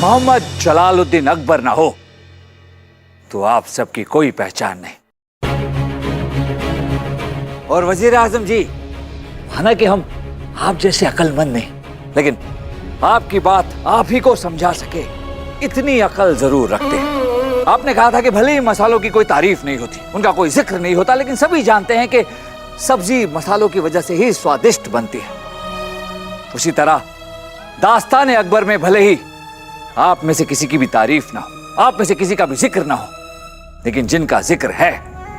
मोहम्मद जलालुद्दीन अकबर ना हो तो आप सबकी कोई पहचान नहीं। और वजीर आजम जी, माना कि हम आप जैसे अक्लमंद नहीं, लेकिन आपकी बात आप ही को समझा सके इतनी अकल जरूर रखते हैं। आपने कहा था कि भले ही मसालों की कोई तारीफ नहीं होती, उनका कोई जिक्र नहीं होता, लेकिन सभी जानते हैं कि सब्जी मसालों की वजह से ही स्वादिष्ट बनती है। उसी तरह दास्तान अकबर में भले ही आप में से किसी की भी तारीफ ना हो, आप में से किसी का भी जिक्र ना हो, लेकिन जिनका जिक्र है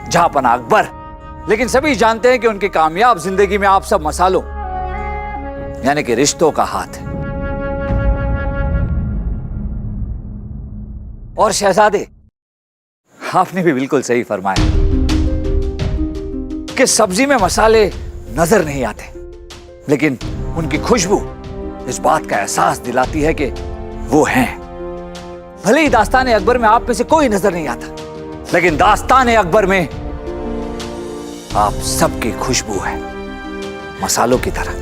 जहांपना अकबर, लेकिन सभी जानते हैं कि उनकी कामयाब जिंदगी में आप सब मसालों यानी कि रिश्तों का हाथ है। और शहजादे, आपने भी बिल्कुल सही फरमाया कि सब्जी में मसाले नजर नहीं आते, लेकिन उनकी खुशबू इस बात का एहसास दिलाती है कि वो हैं। भले ही दास्तान अकबर में आप में से कोई नजर नहीं आता, लेकिन दास्तान अकबर में आप सबकी खुशबू है मसालों की तरह।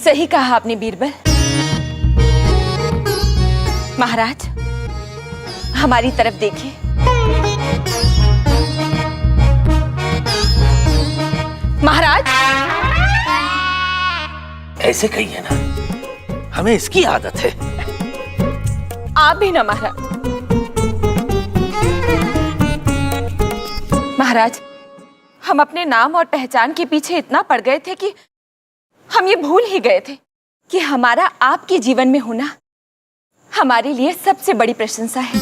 सही कहा आपने बीरबल। महाराज, हमारी तरफ देखिए। महाराज, ऐसे कहिए ना, हमें इसकी आदत है। आप भी ना महाराज। महाराज, हम अपने नाम और पहचान के पीछे इतना पड़ गए थे कि हम ये भूल ही गए थे कि हमारा आपके जीवन में होना हमारे लिए सबसे बड़ी प्रशंसा है।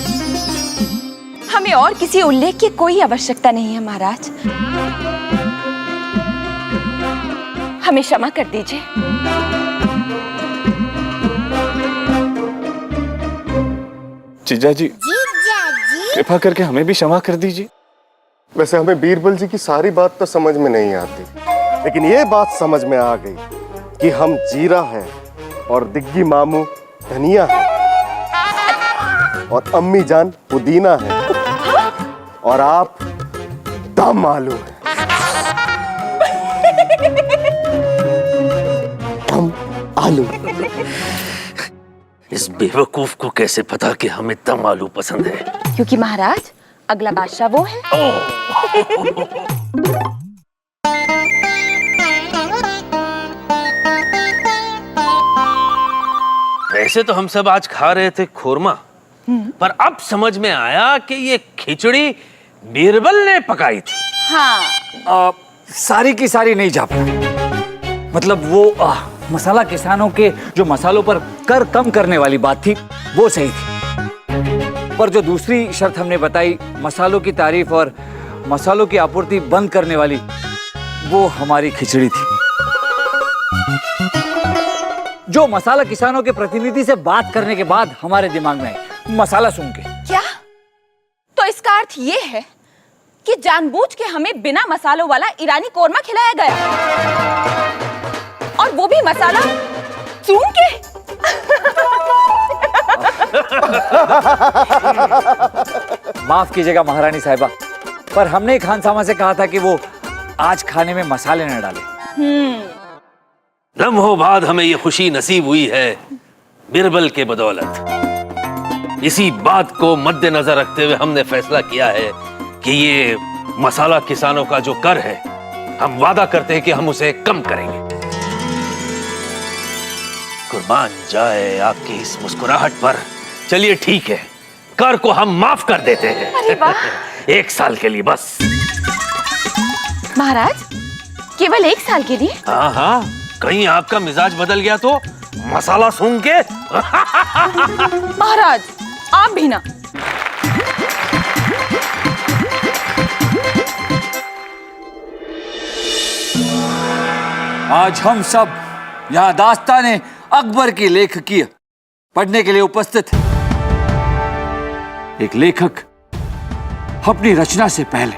हमें और किसी उल्लेख की कोई आवश्यकता नहीं है महाराज। हमें क्षमा कर दीजिए। जीजा जी, कृपा करके हमें भी क्षमा कर दीजिए। वैसे हमें बीरबल जी की सारी बात तो समझ में नहीं आती, लेकिन ये बात समझ में आ गई कि हम जीरा है और दिग्गी मामू धनिया है और अम्मी जान पुदीना है और आप दम आलू है। दम आलू। इस बेवकूफ को कैसे पता कि हमें दम आलू पसंद है? क्योंकि महाराज, अगला बादशाह वो है। वैसे तो हम सब आज खा रहे थे खोरमा, पर अब समझ में आया कि ये खिचड़ी बीरबल ने पकाई थी। हाँ, सारी की सारी नहीं जा पाई। मतलब वो मसाला किसानों के जो मसालों पर कर कम करने वाली बात थी वो सही थी, पर जो दूसरी शर्त हमने बताई, मसालों की तारीफ और मसालों की आपूर्ति बंद करने वाली, वो हमारी खिचड़ी थी। जो मसाला किसानों के प्रतिनिधि से बात करने के बाद हमारे दिमाग में आई, मसाला सुन के। क्या? तो इसका अर्थ ये है कि जानबूझ के हमें बिना मसालों वाला ईरानी कोरमा खिलाया गया, और वो भी मसाला सूंघ के। माफ कीजिएगा महारानी साहिबा, पर हमने खानसामा से कहा था कि वो आज खाने में मसाले न डाले। लम्हों बाद हमें ये खुशी नसीब हुई है बीरबल के बदौलत। इसी बात को मद्देनजर रखते हुए हमने फैसला किया है कि ये मसाला किसानों का जो कर है, हम वादा करते हैं कि हम उसे कम करेंगे। कुर्बान जाए आपकी इस मुस्कुराहट पर। चलिए ठीक है, कर को हम माफ कर देते हैं। अरे वाह! 1 साल के लिए बस। महाराज, केवल 1 साल के लिए? हाँ हाँ, कहीं आपका मिजाज बदल गया तो मसाला सूंघ के। महाराज, आप भी ना। आज हम सब यहाँ दास्तान अकबर की लेखकीय पढ़ने के लिए उपस्थित हैं। एक लेखक अपनी रचना से पहले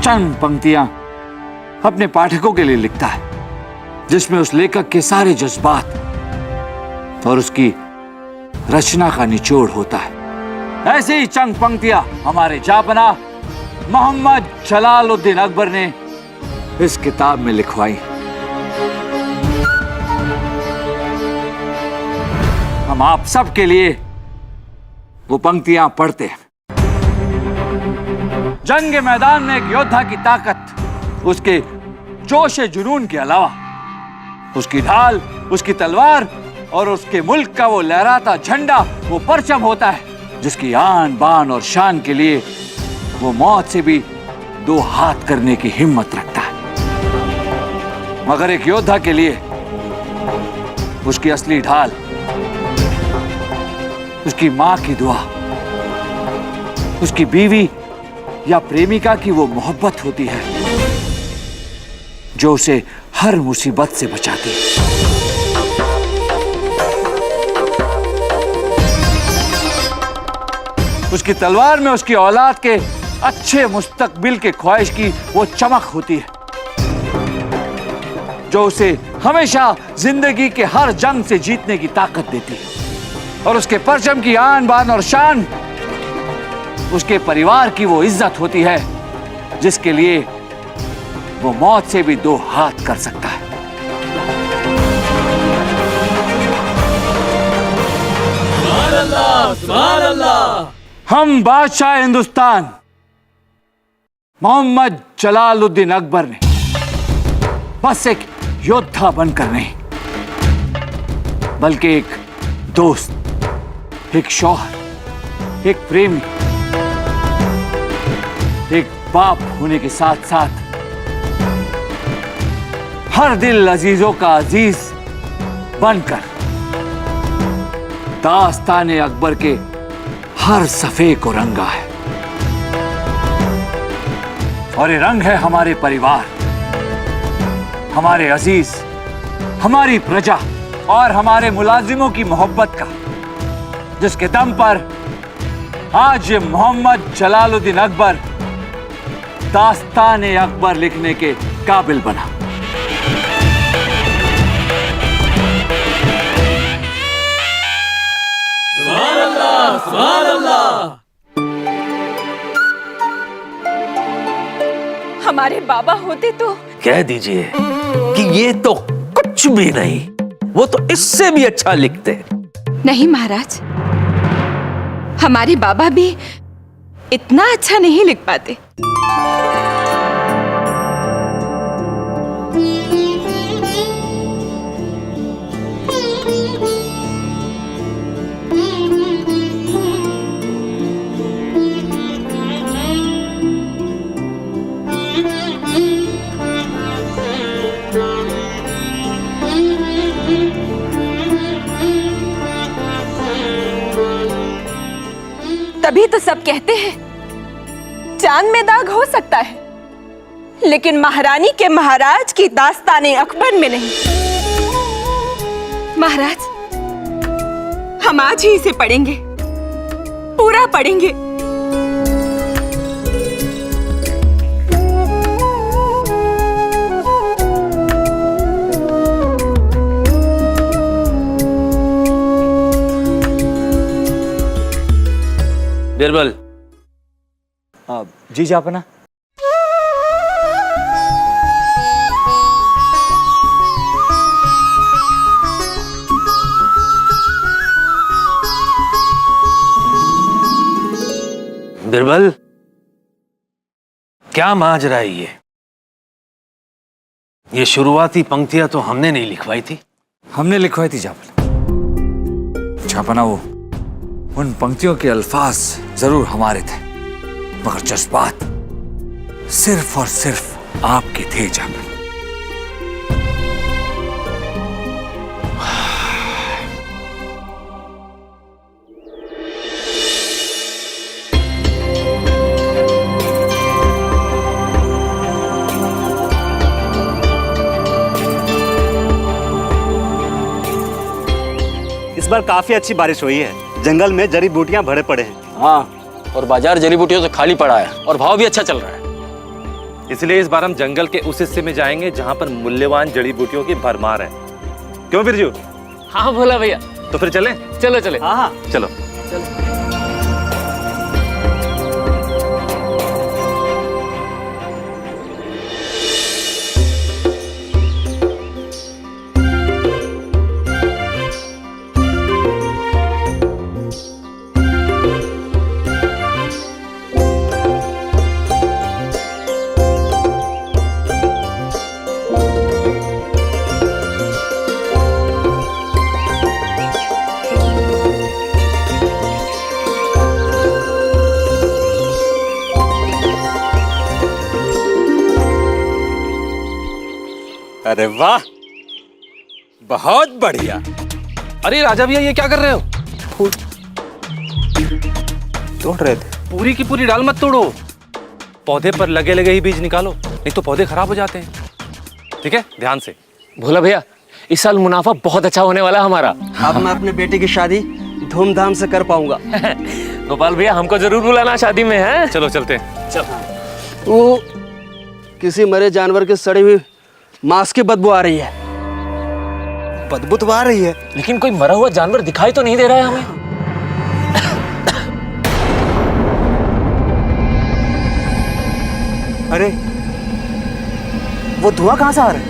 चंद पंक्तियां अपने पाठकों के लिए लिखता है, जिसमें उस लेखक के सारे जज्बात और उसकी रचना का निचोड़ होता है। ऐसे ही चंद पंक्तियां हमारे जापना मोहम्मद जलालुद्दीन अकबर ने इस किताब में लिखवाई। हम आप सब के लिए वो पंक्तियां पढ़ते हैं। जंग के मैदान में एक योद्धा की ताकत उसके जोश जुनून के अलावा उसकी ढाल, उसकी तलवार और उसके मुल्क का वो लहराता झंडा, वो परचम होता है जिसकी आन बान और शान के लिए वो मौत से भी दो हाथ करने की हिम्मत रखता है। मगर एक योद्धा के लिए उसकी असली ढाल उसकी मां की दुआ, उसकी बीवी या प्रेमिका की वो मोहब्बत होती है जो उसे हर मुसीबत से बचाती है। उसकी तलवार में उसकी औलाद के अच्छे मुस्तकबिल के ख्वाहिश की वो चमक होती है जो उसे हमेशा जिंदगी के हर जंग से जीतने की ताकत देती है। और उसके परचम की आन बान और शान उसके परिवार की वो इज्जत होती है जिसके लिए वो मौत से भी दो हाथ कर सकता है। सुभान अल्लाह। हम बादशाह हिंदुस्तान मोहम्मद जलालुद्दीन अकबर ने बस एक योद्धा बनकर नहीं बल्कि एक दोस्त, एक शौहर, एक प्रेमी, एक बाप होने के साथ साथ हर दिल अजीजों का अजीज बनकर दास्तान अकबर के हर सफे को रंगा है। और ये रंग है हमारे परिवार, हमारे अजीज, हमारी प्रजा और हमारे मुलाजिमों की मोहब्बत का, जिसके दम पर आज ये मोहम्मद जलालुद्दीन अकबर दास्तान अकबर लिखने के काबिल बना। सुभान अल्लाह, सुभान अल्लाह। हमारे बाबा होते तो कह दीजिए कि ये तो कुछ भी नहीं, वो तो इससे भी अच्छा लिखते हैं। नहीं महाराज, हमारे बाबा भी इतना अच्छा नहीं लिख पाते। तभी तो सब कहते हैं चांद में दाग हो सकता है, लेकिन महारानी के महाराज की दास्ताने अकबर में नहीं। महाराज, हम आज ही इसे पढ़ेंगे, पूरा पढ़ेंगे। बिरबल। जी जापना। बिरबल, क्या माजरा है ये शुरुआती पंक्तियां तो हमने नहीं लिखवाई थी। हमने लिखवाई थी जापना। जापना, वो उन पंक्तियों के अल्फाज जरूर हमारे थे, मगर जज्बात सिर्फ और सिर्फ आपके थे जापना। इस बार काफी अच्छी बारिश हुई है, जंगल में जड़ी बूटियां भरे पड़े हैं। हाँ, और बाजार जड़ी बूटियों से खाली पड़ा है और भाव भी अच्छा चल रहा है। इसलिए इस बार हम जंगल के उस हिस्से में जाएंगे जहां पर मूल्यवान जड़ी बूटियों की भरमार है। क्यों बिरजू? हाँ बोला भैया। तो फिर चलें? चलो चले। हाँ चलो। अरे वाह, बहुत बढ़िया। अरे राजा भैया ये क्या कर रहे हो? तोड़ रहे थे। पूरी की पूरी डाल मत तोड़ो, पौधे पर लगे लगे ही बीज निकालो, नहीं तो पौधे खराब हो जाते हैं। ठीक है, ध्यान से। भोला भैया, इस साल मुनाफा बहुत अच्छा होने वाला है हमारा। अब मैं अपने बेटे की शादी धूमधाम से कर पाऊंगा। गोपाल भैया, हमको जरूर बुलाना शादी में, है? चलो चलते हैं। चल। वो किसी मरे जानवर के सड़ी हुई मांस की बदबू आ रही है। बदबू तो आ रही है। लेकिन कोई मरा हुआ जानवर दिखाई तो नहीं दे रहा है हमें। अरे वो धुआं कहाँ से आ रहा है?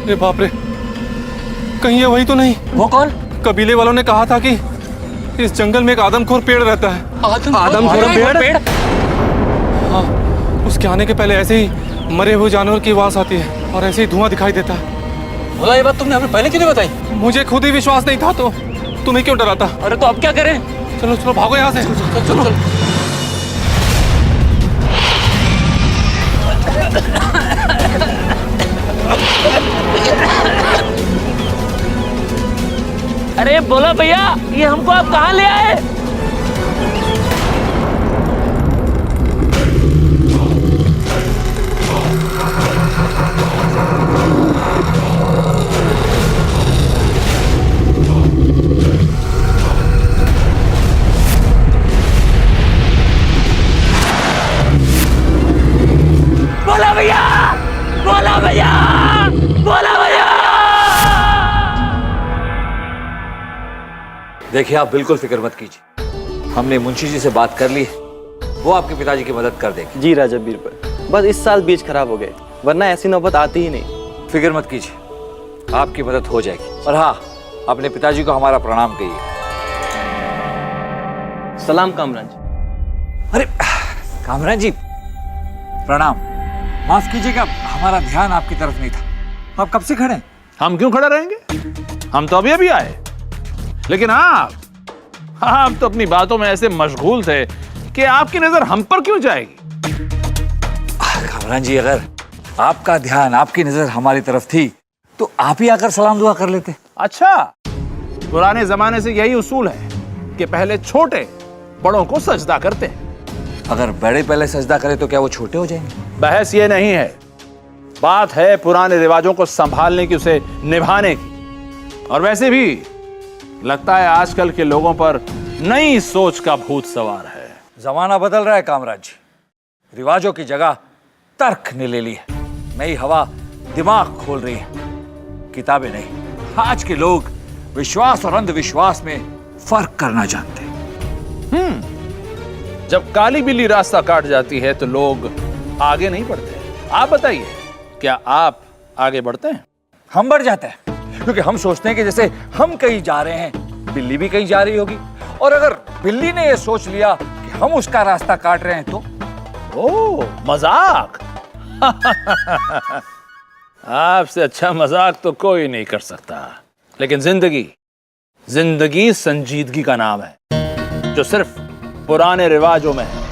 अरे बाप रे, कहीं ये वही तो नहीं? वो कौन? कबीले वालों ने कहा था कि इस जंगल में एक आदमखोर पेड़ रहता है। आदमखोर पेड़? हाँ, उसके आने के पहले ऐसे ही मरे हुए जानवर की आवाज आती है और ऐसे ही धुआं दिखाई देता है। भोला, ये बात तुमने हमें पहले क्यों नहीं बताई? मुझे खुद ही विश्वास नहीं था, तो तुम्हें क्यों डराता? अरे तो अब क्या करें? चलो चलो भागो यहाँ से। चलो चलो। अरे भोला भैया, ये हमको आप कहाँ ले आए? भोला भैया, भोला भैया, भोला भैया! देखिए, आप बिल्कुल फिक्र मत कीजिए, हमने मुंशी जी से बात कर ली, वो आपके पिताजी की मदद कर देंगे। जी राजा बीरबल, बस इस साल बीज खराब हो गए, वरना ऐसी नौबत आती ही नहीं। फिक्र मत कीजिए, आपकी मदद हो जाएगी। और हाँ, अपने पिताजी को हमारा प्रणाम कहिए। सलाम कामराज। अरे कामराज जी, प्रणाम। माफ कीजिएगा, हमारा ध्यान आपकी तरफ नहीं था। आप कब से खड़े हैं? हम क्यों खड़े रहेंगे? हम तो अभी आए। लेकिन आप तो अपनी बातों में ऐसे मशगूल थे कि आपकी नजर हम पर क्यों जाएगी? कामराज जी, अगर आपका ध्यान, आपकी नजर हमारी तरफ थी तो आप ही आकर सलाम दुआ कर लेते। अच्छा, पुराने जमाने से यही उसूल है कि पहले छोटे बड़ों को सजदा करते हैं। अगर बड़े पहले सजदा करें तो क्या वो छोटे हो जाएंगे? बहस ये नहीं है, बात है पुराने रिवाजों को संभालने की, उसे निभाने की। और वैसे भी लगता है आजकल के लोगों पर नई सोच का भूत सवार है। जमाना बदल रहा है कामराज जी, रिवाजों की जगह तर्क ने ले ली है। नई हवा दिमाग खोल रही है, किताबें नहीं। आज के लोग विश्वास और अंधविश्वास में फर्क करना जानते हैं। जब काली बिल्ली रास्ता काट जाती है तो लोग आगे नहीं बढ़ते। आप बताइए, क्या आप आगे बढ़ते हैं? हम बढ़ जाते हैं क्योंकि हम सोचते हैं कि जैसे हम कहीं जा रहे हैं, बिल्ली भी कहीं जा रही होगी। और अगर बिल्ली ने यह सोच लिया कि हम उसका रास्ता काट रहे हैं तो ओह, मजाक। आपसे अच्छा मजाक तो कोई नहीं कर सकता। लेकिन जिंदगी संजीदगी का नाम है, जो सिर्फ पुराने रिवाजों में है।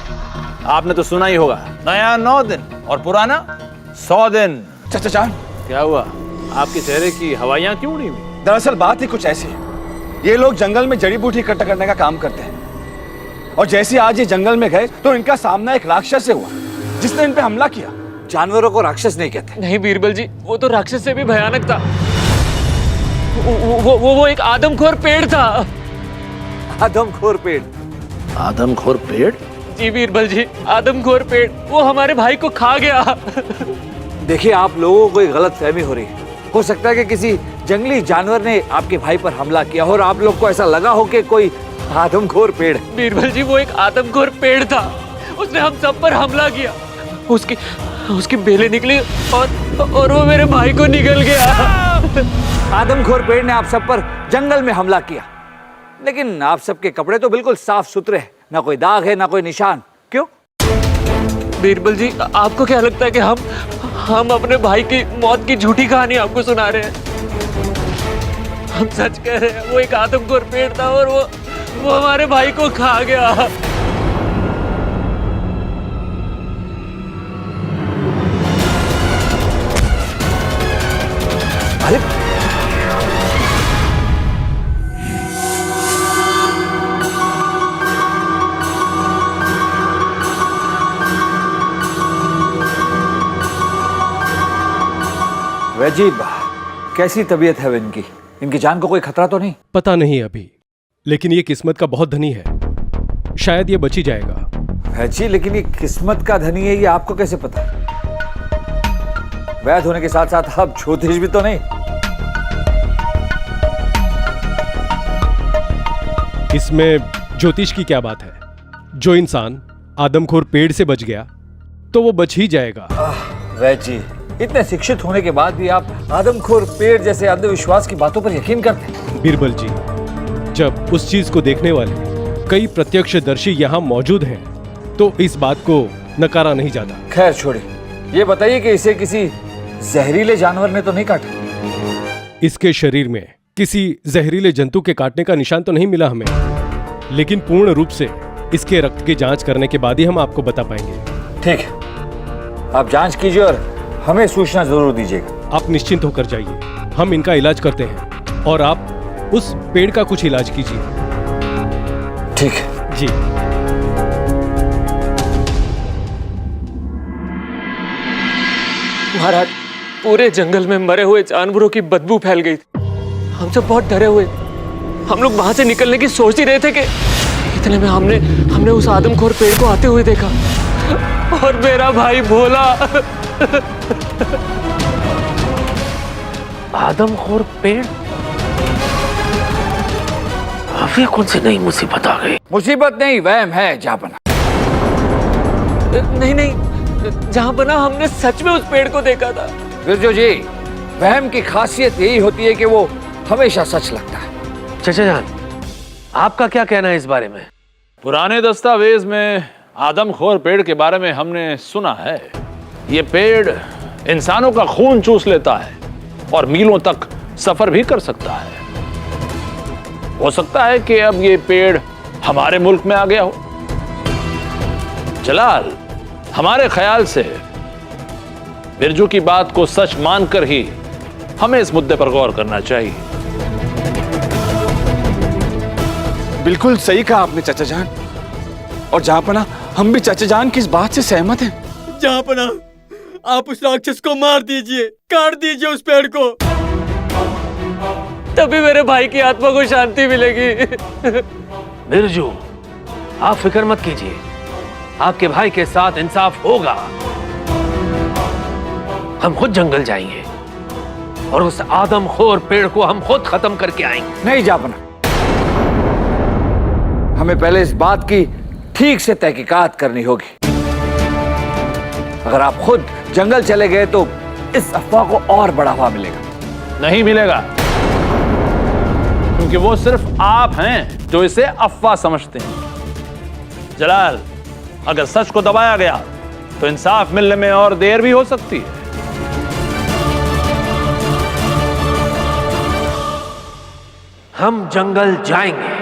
आपने तो सुना ही होगा, नया 9 दिन और पुराना 100 दिन। चाचा, क्या हुआ? आपके चेहरे की हवाइयां क्यों उड़ी हुई? दरअसल बात ही कुछ ऐसी है। ये लोग जंगल में जड़ी बूटी इकट्ठा करने का काम करते हैं, और जैसे आज ये जंगल में गए तो इनका सामना एक राक्षस से हुआ, जिसने इन पे हमला किया। जानवरों को राक्षस नहीं कहते। नहीं बीरबल जी, वो तो राक्षस से भी भयानक था। वो एक आदमखोर पेड़ था। आदमखोर पेड़? आदमखोर पेड़? जी बीरबल जी, आदमखोर पेड़, वो हमारे भाई को खा गया। देखिए, आप लोगों को एक गलत फहमी हो रही है। हो सकता है कि किसी जंगली जानवर ने आपके भाई पर हमला किया और आप लोग को ऐसा लगा हो कि कोई आदमखोर पेड़। बीरबल जी, वो एक आदमखोर पेड़ था, उसने हम सब पर हमला किया। उसकी बेलें निकली और वो मेरे भाई को निगल गया। आदमखोर पेड़ ने आप सब पर जंगल में हमला किया, लेकिन आप सबके कपड़े तो बिल्कुल साफ सुथरे हैं, ना कोई दाग है ना कोई निशान। क्यों? बीरबल जी, आपको क्या लगता है कि हम अपने भाई की मौत की झूठी कहानी आपको सुना रहे हैं? हम सच कह रहे हैं, वो एक आदमखोर पेड़ था और वो हमारे भाई को खा गया। अरे वैजी, कैसी तबीयत है इनकी? इनकी जान को कोई खतरा तो नहीं? पता नहीं अभी, लेकिन ये किस्मत का बहुत धनी है, शायद ये बच ही जाएगा। वैजी, लेकिन ये किस्मत का धनी है, ये आपको कैसे पता? वैद होने के साथ साथ आप ज्योतिष भी तो नहीं? इसमें ज्योतिष की क्या बात है? जो इंसान आदमखोर पेड़ से बच गया तो वो बच ही जाएगा। वैजी, इतने शिक्षित होने के बाद भी आप आदमखोर पेड़ जैसे अंधविश्वास की बातों पर यकीन करते हैं? बीरबल जी, जब उस चीज को देखने वाले कई प्रत्यक्षदर्शी यहाँ मौजूद हैं तो इस बात को नकारा नहीं जाता। खैर छोड़िए, ये बताइए कि इसे किसी जहरीले जानवर ने तो नहीं काटा? इसके शरीर में किसी जहरीले जंतु के काटने का निशान तो नहीं मिला हमें, लेकिन पूर्ण रूप से इसके रक्त की जांच करने के बाद ही हम आपको बता पाएंगे। ठीक है, आप जांच कीजिए और हमें सूचना जरूर दीजिएगा। आप निश्चिंत होकर जाइए, हम इनका इलाज करते हैं और आप उस पेड़ का कुछ इलाज कीजिए। ठीक है जी। महाराज, पूरे जंगल में मरे हुए जानवरों की बदबू फैल गई थी। हम सब बहुत डरे हुए। हम लोग वहां से निकलने की सोच ही रहे थे कि इतने में हमने उस आदमखोर पेड़ को आते हुए देखा और मेरा भाई भोला। आदमखोर पेड़? अभी कौन सी नई मुसीबत आ गई? मुसीबत नहीं, वहम है जापना। नहीं, जहां बना हमने सच में उस पेड़ को देखा था। बिरजू जी, वहम की खासियत यही होती है कि वो हमेशा सच लगता है। चाचा जान, आपका क्या कहना है इस बारे में? पुराने दस्तावेज में आदमखोर पेड़ के बारे में हमने सुना है। ये पेड़ इंसानों का खून चूस लेता है और मीलों तक सफर भी कर सकता है। हो सकता है कि अब ये पेड़ हमारे मुल्क में आ गया हो। जलाल, हमारे ख्याल से बिरजू की बात को सच मानकर ही हमें इस मुद्दे पर गौर करना चाहिए। बिल्कुल सही कहा आपने चाचा जान, और जहांपना हम भी चाचा जान की इस बात से सहमत हैं। जहांपना, आप उस राक्षस को मार दीजिए, काट दीजिए उस पेड़ को, तभी मेरे भाई की आत्मा को शांति मिलेगी। बिरजू, आप फिक्र मत कीजिए, आपके भाई के साथ इंसाफ होगा। हम खुद जंगल जाएंगे और उस आदमखोर पेड़ को हम खुद खत्म करके आएंगे। नहीं जापना, हमें पहले इस बात की ठीक से तहकीकात करनी होगी। अगर आप खुद जंगल चले गए तो इस अफवाह को और बढ़ावा मिलेगा। नहीं मिलेगा, क्योंकि वो सिर्फ आप हैं जो इसे अफवाह समझते हैं। जलाल, अगर सच को दबाया गया तो इंसाफ मिलने में और देर भी हो सकती है। हम जंगल जाएंगे